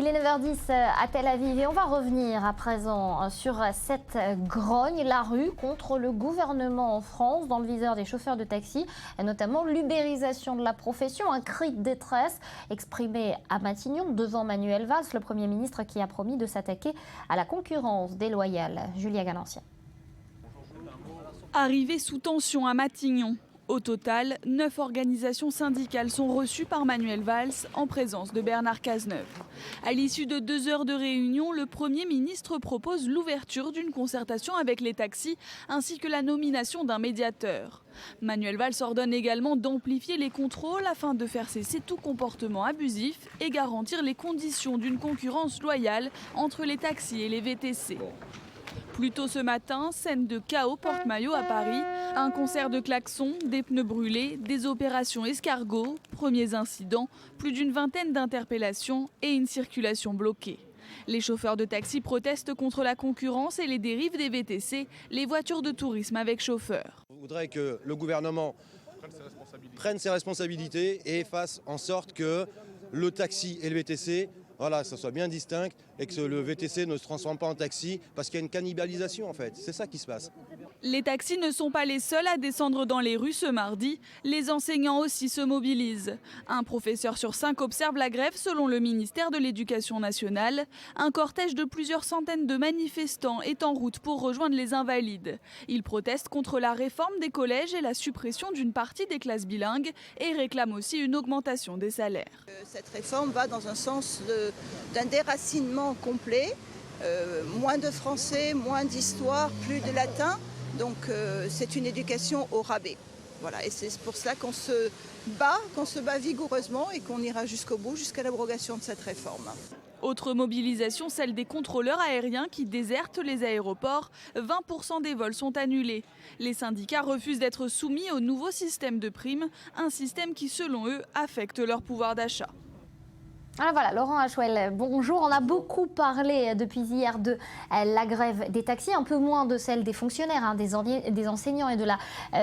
est 9h10 à Tel Aviv et on va revenir à présent sur cette grogne, la rue contre le gouvernement en France dans le viseur des chauffeurs de taxi, et notamment l'ubérisation de la profession, un cri de détresse exprimé à Matignon devant Manuel Valls, le Premier ministre qui a promis de s'attaquer à la concurrence déloyale. Julia Galancien. Arrivée sous tension à Matignon. Au total, 9 organisations syndicales sont reçues par Manuel Valls en présence de Bernard Cazeneuve. À l'issue de 2 heures de réunion, le Premier ministre propose l'ouverture d'une concertation avec les taxis ainsi que la nomination d'un médiateur. Manuel Valls ordonne également d'amplifier les contrôles afin de faire cesser tout comportement abusif et garantir les conditions d'une concurrence loyale entre les taxis et les VTC. Plus tôt ce matin, scène de chaos porte-maillot à Paris. Un concert de klaxons, des pneus brûlés, des opérations escargots, premiers incidents, plus d'une vingtaine d'interpellations et une circulation bloquée. Les chauffeurs de taxi protestent contre la concurrence et les dérives des VTC, les voitures de tourisme avec chauffeur. On voudrait que le gouvernement prenne ses responsabilités et fasse en sorte que le taxi et le VTC, voilà, ça soit bien distinct et que le VTC ne se transforme pas en taxi parce qu'il y a une cannibalisation en fait. C'est ça qui se passe. Les taxis ne sont pas les seuls à descendre dans les rues ce mardi. Les enseignants aussi se mobilisent. Un professeur sur 5 observe la grève selon le ministère de l'Éducation nationale. Un cortège de plusieurs centaines de manifestants est en route pour rejoindre les Invalides. Ils protestent contre la réforme des collèges et la suppression d'une partie des classes bilingues et réclament aussi une augmentation des salaires. Cette réforme va dans un sens d'un déracinement complet. Moins de français, moins d'histoire, plus de latin. Donc c'est une éducation au rabais. Voilà, et c'est pour cela qu'on se bat vigoureusement et qu'on ira jusqu'au bout, jusqu'à l'abrogation de cette réforme. Autre mobilisation, celle des contrôleurs aériens qui désertent les aéroports. 20% des vols sont annulés. Les syndicats refusent d'être soumis au nouveau système de primes, un système qui, selon eux, affecte leur pouvoir d'achat. Alors voilà, Laurent Hachouel, bonjour. On a beaucoup parlé depuis hier de la grève des taxis, un peu moins de celle des fonctionnaires, des enseignants et de la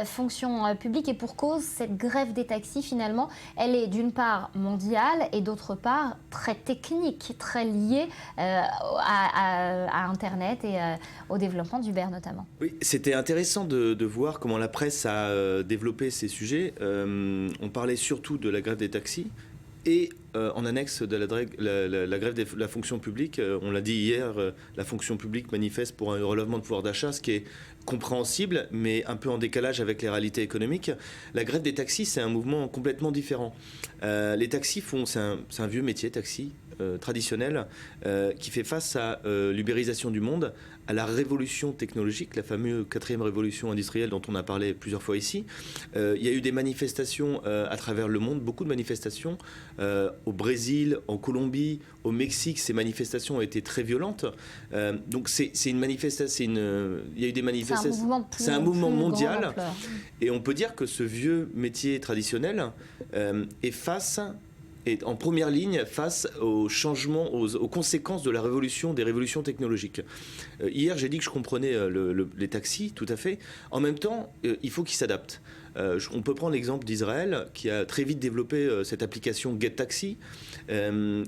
fonction publique. Et pour cause, cette grève des taxis, finalement, elle est d'une part mondiale et d'autre part très technique, très liée à Internet et au développement d'Uber notamment. Oui, c'était intéressant de voir comment la presse a développé ces sujets. On parlait surtout de la grève des taxis. Et en annexe de la grève de la fonction publique, on l'a dit hier, la fonction publique manifeste pour un relèvement de pouvoir d'achat, ce qui est compréhensible, mais un peu en décalage avec les réalités économiques. La grève des taxis, c'est un mouvement complètement différent. Les taxis c'est un vieux métier, taxi, traditionnel, qui fait face à l'ubérisation du monde, à la révolution technologique, la fameuse 4e révolution industrielle dont on a parlé plusieurs fois ici. Il y a eu des manifestations à travers le monde, beaucoup de manifestations, au Brésil, en Colombie, au Mexique. Ces manifestations ont été très violentes. Donc c'est une manifestation, il y a eu des manifestations. C'est un mouvement mondial. Et on peut dire que ce vieux métier traditionnel est en première ligne face aux changements, aux conséquences de la révolution, des révolutions technologiques. Hier, j'ai dit que je comprenais les taxis, tout à fait. En même temps, il faut qu'ils s'adaptent. On peut prendre l'exemple d'Israël, qui a très vite développé cette application GetTaxi,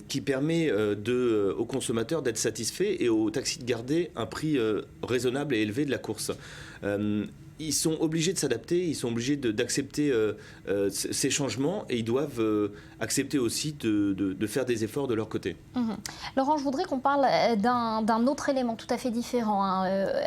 qui permet aux consommateurs d'être satisfaits et aux taxis de garder un prix raisonnable et élevé de la course. Ils sont obligés de s'adapter, ils sont obligés d'accepter ces changements et ils doivent accepter aussi de faire des efforts de leur côté. Laurent, je voudrais qu'on parle d'un autre élément tout à fait différent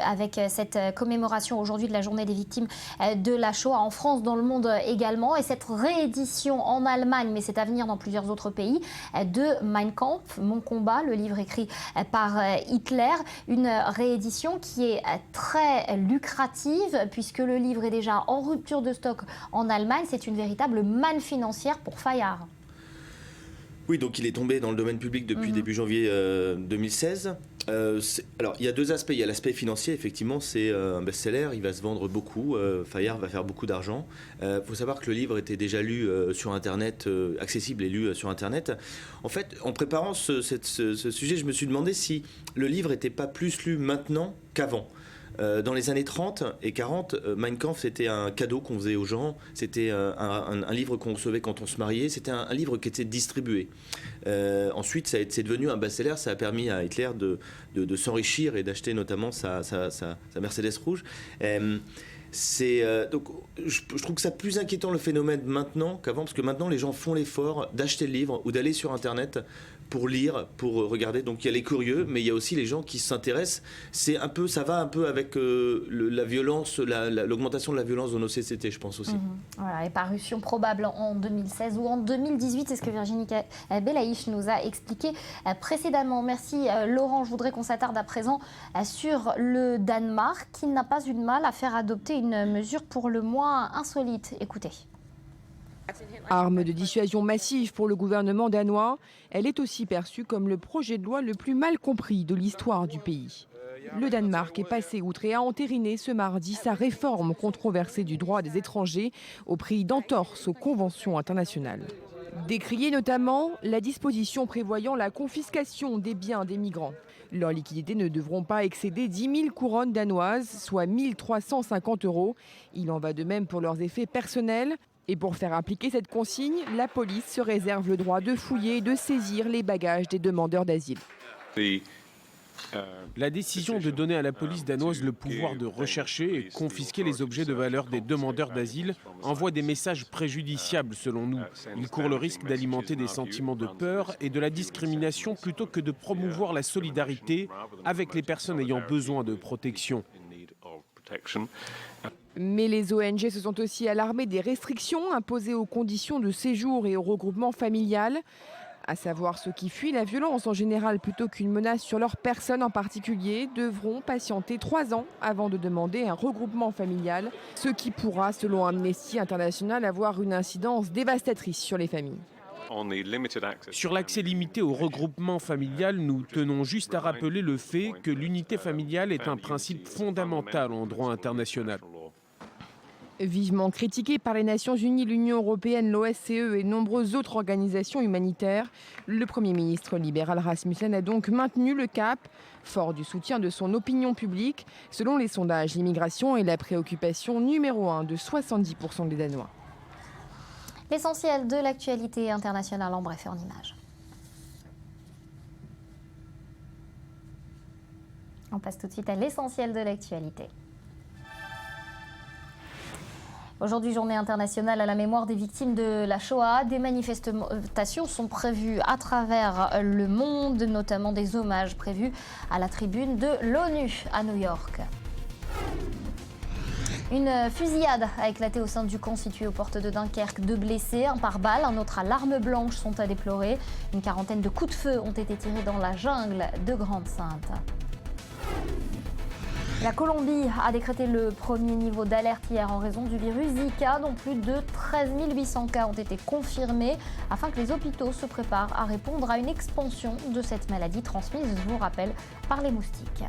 avec cette commémoration aujourd'hui de la journée des victimes de la Shoah en France, dans le monde également, et cette réédition en Allemagne, mais c'est à venir dans plusieurs autres pays, de Mein Kampf, Mon combat, le livre écrit par Hitler, une réédition qui est très lucrative puisque le livre est déjà en rupture de stock en Allemagne. C'est une véritable manne financière pour Fayard. Oui, donc il est tombé dans le domaine public depuis début janvier 2016. Alors, il y a 2 aspects. Il y a l'aspect financier, effectivement, c'est un best-seller, il va se vendre beaucoup, Fayard va faire beaucoup d'argent. Faut savoir que le livre était déjà lu sur Internet, accessible et lu sur Internet. En fait, en préparant ce sujet, je me suis demandé si le livre n'était pas plus lu maintenant qu'avant. Dans les années 30 et 40, Mein Kampf, c'était un cadeau qu'on faisait aux gens, c'était un livre qu'on recevait quand on se mariait, c'était un livre qui était distribué. Ensuite, c'est devenu un best-seller, ça a permis à Hitler de s'enrichir et d'acheter notamment sa Mercedes rouge. Donc, je trouve que c'est plus inquiétant le phénomène maintenant qu'avant, parce que maintenant les gens font l'effort d'acheter le livre ou d'aller sur Internet pour lire, pour regarder. Donc il y a les curieux, mais il y a aussi les gens qui s'intéressent. Ça va un peu avec la violence, l'augmentation de la violence dans nos sociétés, je pense aussi. Voilà, et parution probable en 2016 ou en 2018, c'est ce que Virginie Belaïch nous a expliqué précédemment. Merci Laurent, je voudrais qu'on s'attarde à présent sur le Danemark, qui n'a pas eu de mal à faire adopter une mesure pour le moins insolite. Écoutez. Arme de dissuasion massive pour le gouvernement danois, elle est aussi perçue comme le projet de loi le plus mal compris de l'histoire du pays. Le Danemark est passé outre et a entériné ce mardi sa réforme controversée du droit des étrangers au prix d'entorses aux conventions internationales. Décriée notamment la disposition prévoyant la confiscation des biens des migrants. Leurs liquidités ne devront pas excéder 10 000 couronnes danoises, soit 1 350 €. Il en va de même pour leurs effets personnels. Et pour faire appliquer cette consigne, la police se réserve le droit de fouiller et de saisir les bagages des demandeurs d'asile. La décision de donner à la police danoise le pouvoir de rechercher et confisquer les objets de valeur des demandeurs d'asile envoie des messages préjudiciables selon nous. Il court le risque d'alimenter des sentiments de peur et de la discrimination plutôt que de promouvoir la solidarité avec les personnes ayant besoin de protection. Mais les ONG se sont aussi alarmées des restrictions imposées aux conditions de séjour et au regroupement familial. À savoir ceux qui fuient la violence en général plutôt qu'une menace sur leur personne en particulier devront patienter 3 ans avant de demander un regroupement familial, ce qui pourra, selon Amnesty International, avoir une incidence dévastatrice sur les familles. Sur l'accès limité au regroupement familial, nous tenons juste à rappeler le fait que l'unité familiale est un principe fondamental en droit international. Vivement critiqué par les Nations Unies, l'Union européenne, l'OSCE et de nombreuses autres organisations humanitaires, le Premier ministre libéral Rasmussen a donc maintenu le cap, fort du soutien de son opinion publique. Selon les sondages, l'immigration est la préoccupation numéro 1 de 70% des Danois. L'essentiel de l'actualité internationale en bref et en images. On passe tout de suite à l'essentiel de l'actualité. Aujourd'hui, journée internationale à la mémoire des victimes de la Shoah. Des manifestations sont prévues à travers le monde, notamment des hommages prévus à la tribune de l'ONU à New York. Une fusillade a éclaté au sein du camp situé aux portes de Dunkerque. 2 blessés, un par balle, un autre à l'arme blanche sont à déplorer. Une quarantaine de coups de feu ont été tirés dans la jungle de Grande-Synthe. La Colombie a décrété le premier niveau d'alerte hier en raison du virus Zika, dont plus de 13 800 cas ont été confirmés, afin que les hôpitaux se préparent à répondre à une expansion de cette maladie transmise, je vous rappelle, par les moustiques.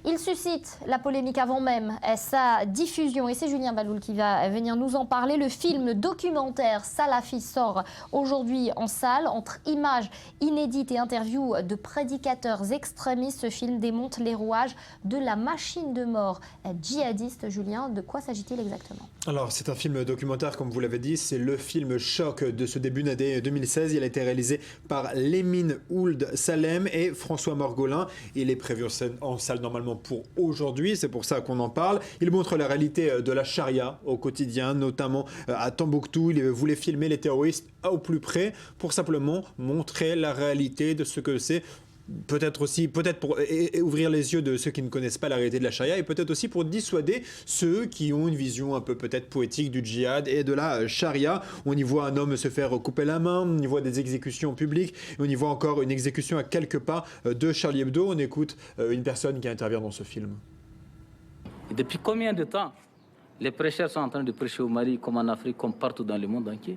Il suscite la polémique avant même sa diffusion et c'est Julien Baloul qui va venir nous en parler. Le film documentaire Salafi sort aujourd'hui en salle. Entre images inédites et interviews de prédicateurs extrémistes, ce film démonte les rouages de la machine de mort djihadiste. Julien, de quoi s'agit-il exactement ? Alors, c'est un film documentaire, comme vous l'avez dit. C'est le film choc de ce début d'année 2016. Il a été réalisé par Lemine Ould Salem et François Morgolin. Il est prévu en salle normalement pour aujourd'hui, c'est pour ça qu'on en parle. Il montre la réalité de la charia au quotidien, notamment à Tombouctou. Il voulait filmer les terroristes au plus près pour simplement montrer la réalité de ce que c'est. Peut-être pour ouvrir les yeux de ceux qui ne connaissent pas la réalité de la charia et peut-être aussi pour dissuader ceux qui ont une vision un peu peut-être poétique du djihad et de la charia. On y voit un homme se faire couper la main, on y voit des exécutions publiques, on y voit encore une exécution à quelques pas de Charlie Hebdo. On écoute une personne qui intervient dans ce film. Et depuis combien de temps les prêcheurs sont en train de prêcher au Mali comme en Afrique, comme partout dans le monde entier?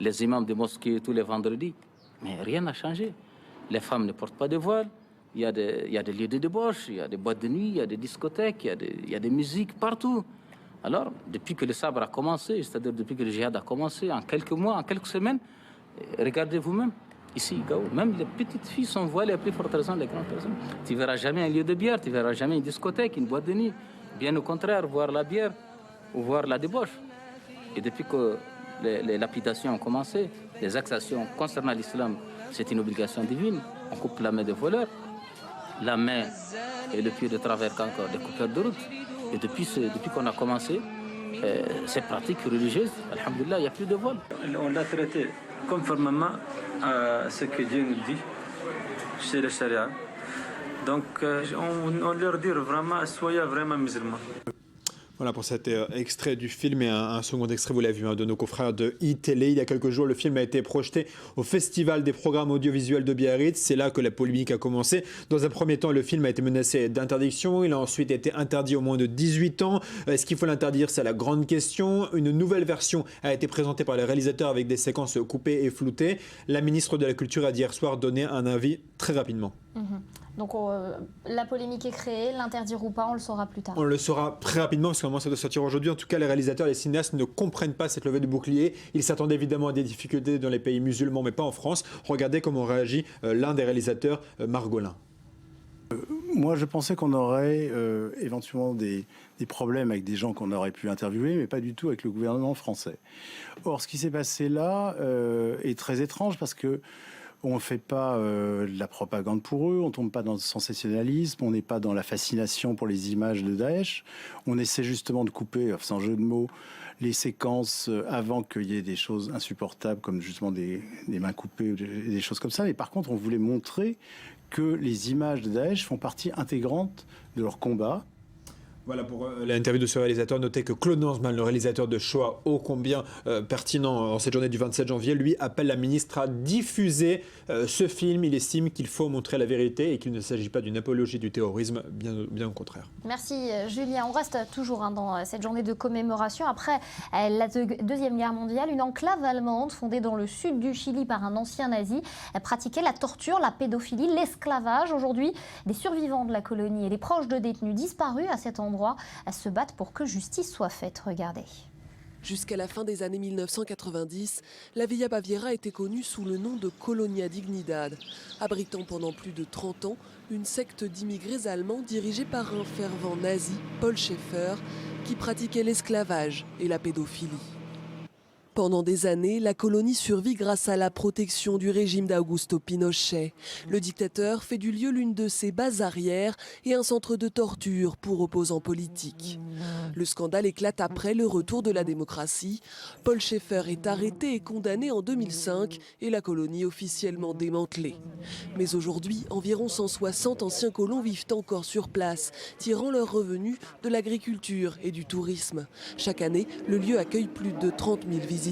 Les imams des mosquées tous les vendredis. Mais rien n'a changé. Les femmes ne portent pas de voile, il y a des lieux de débauche, il y a des boîtes de nuit, il y a des discothèques, il y a des musiques partout. Alors, depuis que le sabre a commencé, c'est-à-dire depuis que le djihad a commencé, en quelques mois, en quelques semaines, regardez vous-même, Ici, Gao, même les petites filles sont voilées à plus forte raison les grandes personnes. Tu ne verras jamais un lieu de bière, tu ne verras jamais une discothèque, une boîte de nuit. Bien au contraire, voir la bière ou voir la débauche. Et depuis que les lapidations ont commencé, les accusations concernant l'islam, c'est une obligation divine. On coupe la main des voleurs, la main et le pied de travers encore des coupeurs de route. Et depuis qu'on a commencé ces pratiques religieuses, alhamdoulilah, il n'y a plus de vol. On l'a traité conformément à ce que Dieu nous dit chez la charia. Donc on leur dit vraiment, soyez vraiment musulmans. Voilà pour cet extrait du film et un second extrait, vous l'avez vu, de nos confrères de iTélé. Il y a quelques jours, le film a été projeté au Festival des programmes audiovisuels de Biarritz. C'est là que la polémique a commencé. Dans un premier temps, le film a été menacé d'interdiction. Il a ensuite été interdit aux moins de 18 ans. Est-ce qu'il faut l'interdire? C'est la grande question. Une nouvelle version a été présentée par les réalisateurs avec des séquences coupées et floutées. La ministre de la Culture a dit hier soir donné un avis très rapidement. Donc la polémique est créée, l'interdire ou pas, on le saura plus tard. On le saura très rapidement parce qu'au ça doit sortir aujourd'hui. En tout cas, les réalisateurs et les cinéastes ne comprennent pas cette levée de bouclier. Ils s'attendaient évidemment à des difficultés dans les pays musulmans, mais pas en France. Regardez comment réagit l'un des réalisateurs, Margolin. Moi, je pensais qu'on aurait éventuellement des problèmes avec des gens qu'on aurait pu interviewer, mais pas du tout avec le gouvernement français. Or, ce qui s'est passé là est très étrange parce que on ne fait pas de la propagande pour eux, on ne tombe pas dans le sensationnalisme, on n'est pas dans la fascination pour les images de Daesh. On essaie justement de couper, sans jeu de mots, les séquences avant qu'il y ait des choses insupportables comme justement des mains coupées ou des choses comme ça. Mais par contre, on voulait montrer que les images de Daesh font partie intégrante de leur combat. Voilà pour l'interview de ce réalisateur. Notez que Claude Lanzmann, le réalisateur de Shoah, ô combien pertinent en cette journée du 27 janvier, lui appelle la ministre à diffuser ce film. Il estime qu'il faut montrer la vérité et qu'il ne s'agit pas d'une apologie du terrorisme, bien au contraire. Merci Julien. On reste toujours dans cette journée de commémoration. Après la Deuxième Guerre mondiale, une enclave allemande fondée dans le sud du Chili par un ancien nazi pratiquait la torture, la pédophilie, l'esclavage. Aujourd'hui, des survivants de la colonie et les proches de détenus disparus à cet endroit se battent pour que justice soit faite. Regardez. Jusqu'à la fin des années 1990, la Villa Baviera était connue sous le nom de Colonia Dignidad, abritant pendant plus de 30 ans une secte d'immigrés allemands dirigée par un fervent nazi, Paul Schaeffer, qui pratiquait l'esclavage et la pédophilie. Pendant des années, la colonie survit grâce à la protection du régime d'Augusto Pinochet. Le dictateur fait du lieu l'une de ses bases arrières et un centre de torture pour opposants politiques. Le scandale éclate après le retour de la démocratie. Paul Schaeffer est arrêté et condamné en 2005 et la colonie officiellement démantelée. Mais aujourd'hui, environ 160 anciens colons vivent encore sur place, tirant leurs revenus de l'agriculture et du tourisme. Chaque année, le lieu accueille plus de 30 000 visiteurs.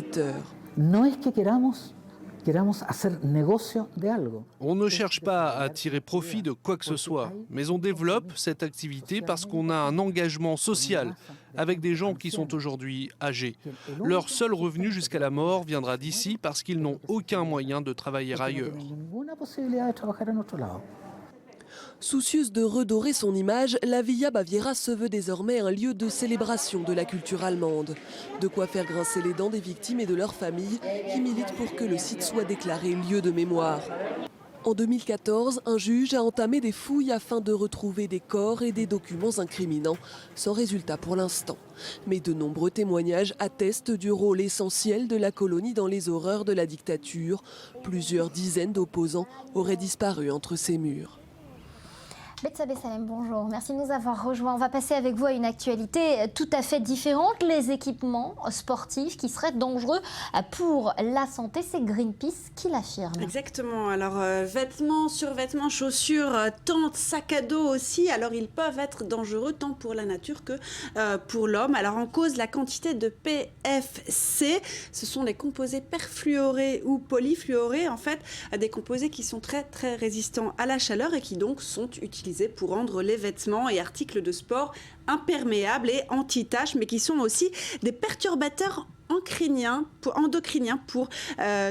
On ne cherche pas à tirer profit de quoi que ce soit, mais on développe cette activité parce qu'on a un engagement social avec des gens qui sont aujourd'hui âgés. Leur seul revenu jusqu'à la mort viendra d'ici parce qu'ils n'ont aucun moyen de travailler ailleurs. Soucieuse de redorer son image, la Villa Baviera se veut désormais un lieu de célébration de la culture allemande. De quoi faire grincer les dents des victimes et de leurs familles qui militent pour que le site soit déclaré lieu de mémoire. En 2014, un juge a entamé des fouilles afin de retrouver des corps et des documents incriminants, sans résultat pour l'instant. Mais de nombreux témoignages attestent du rôle essentiel de la colonie dans les horreurs de la dictature. Plusieurs dizaines d'opposants auraient disparu entre ces murs. Betsabé Salem, bonjour. Merci de nous avoir rejoints. On va passer avec vous à une actualité tout à fait différente. Les équipements sportifs qui seraient dangereux pour la santé. C'est Greenpeace qui l'affirme. Exactement. Alors, vêtements, survêtements, chaussures, tentes, sacs à dos aussi. Alors, ils peuvent être dangereux tant pour la nature que pour l'homme. Alors, en cause, la quantité de PFC. Ce sont les composés perfluorés ou polyfluorés. En fait, des composés qui sont très, très résistants à la chaleur et qui donc sont utilisés pour rendre les vêtements et articles de sport imperméables et anti-taches, mais qui sont aussi des perturbateurs endocriniens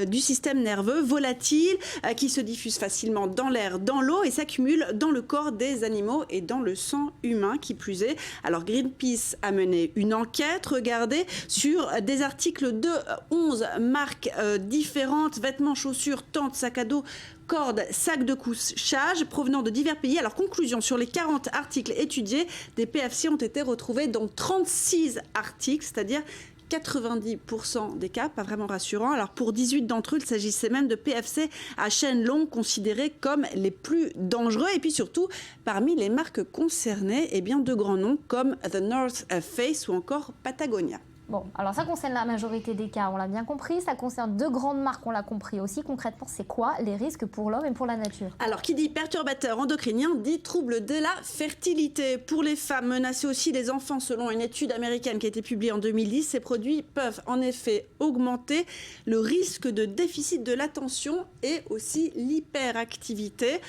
du système nerveux, volatiles, qui se diffusent facilement dans l'air, dans l'eau et s'accumulent dans le corps des animaux et dans le sang humain, qui plus est. Alors Greenpeace a mené une enquête, regardez, sur des articles de 11 marques différentes, vêtements, chaussures, tentes, sacs à dos, cordes, sacs de couchage provenant de divers pays. Alors, conclusion, sur les 40 articles étudiés, des PFC ont été retrouvés dans 36 articles, c'est-à-dire 90% des cas, pas vraiment rassurant. Alors, pour 18 d'entre eux, il s'agissait même de PFC à chaîne longue, considérés comme les plus dangereux. Et puis surtout, parmi les marques concernées, eh bien, de grands noms comme The North Face ou encore Patagonia. Bon, alors ça concerne la majorité des cas, on l'a bien compris. Ça concerne deux grandes marques, on l'a compris aussi. Concrètement, c'est quoi les risques pour l'homme et pour la nature? Alors, qui dit perturbateur endocrinien dit trouble de la fertilité. Pour les femmes, menacer aussi les enfants, selon une étude américaine qui a été publiée en 2010, ces produits peuvent en effet augmenter le risque de déficit de l'attention et aussi l'hyperactivité.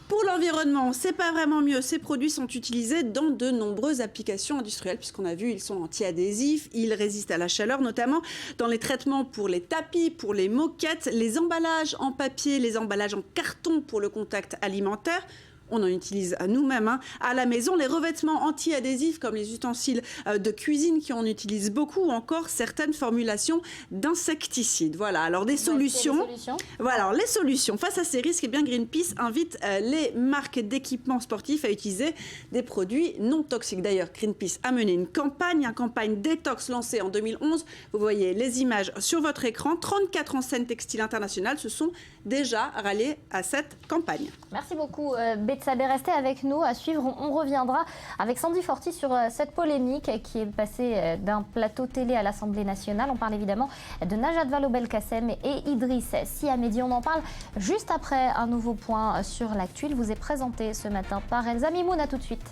Pour l'environnement, c'est pas vraiment mieux. Ces produits sont utilisés dans de nombreuses applications industrielles, puisqu'on a vu, ils sont anti-adhésifs, ils résistent à la chaleur, notamment dans les traitements pour les tapis, pour les moquettes, les emballages en papier, les emballages en carton pour le contact alimentaire. On en utilise nous-mêmes à la maison. Les revêtements anti-adhésifs comme les ustensiles de cuisine qui en utilisent beaucoup, ou encore certaines formulations d'insecticides. Voilà, alors des solutions. Voilà, alors les solutions. Face à ces risques, eh bien, Greenpeace invite les marques d'équipements sportifs à utiliser des produits non toxiques. D'ailleurs, Greenpeace a mené une campagne détox lancée en 2011. Vous voyez les images sur votre écran. 34 enseignes textiles internationales se sont déjà ralliées à cette campagne. Merci beaucoup, Betsabé. Restez avec nous à suivre. On reviendra avec Sandy Forti sur cette polémique qui est passée d'un plateau télé à l'Assemblée nationale. On parle évidemment de Najat Vallaud-Belkacem et Idriss Sy Hamedi. On en parle juste après un nouveau point sur l'actu. Il vous est présenté ce matin par Elsa Mimoun. À tout de suite.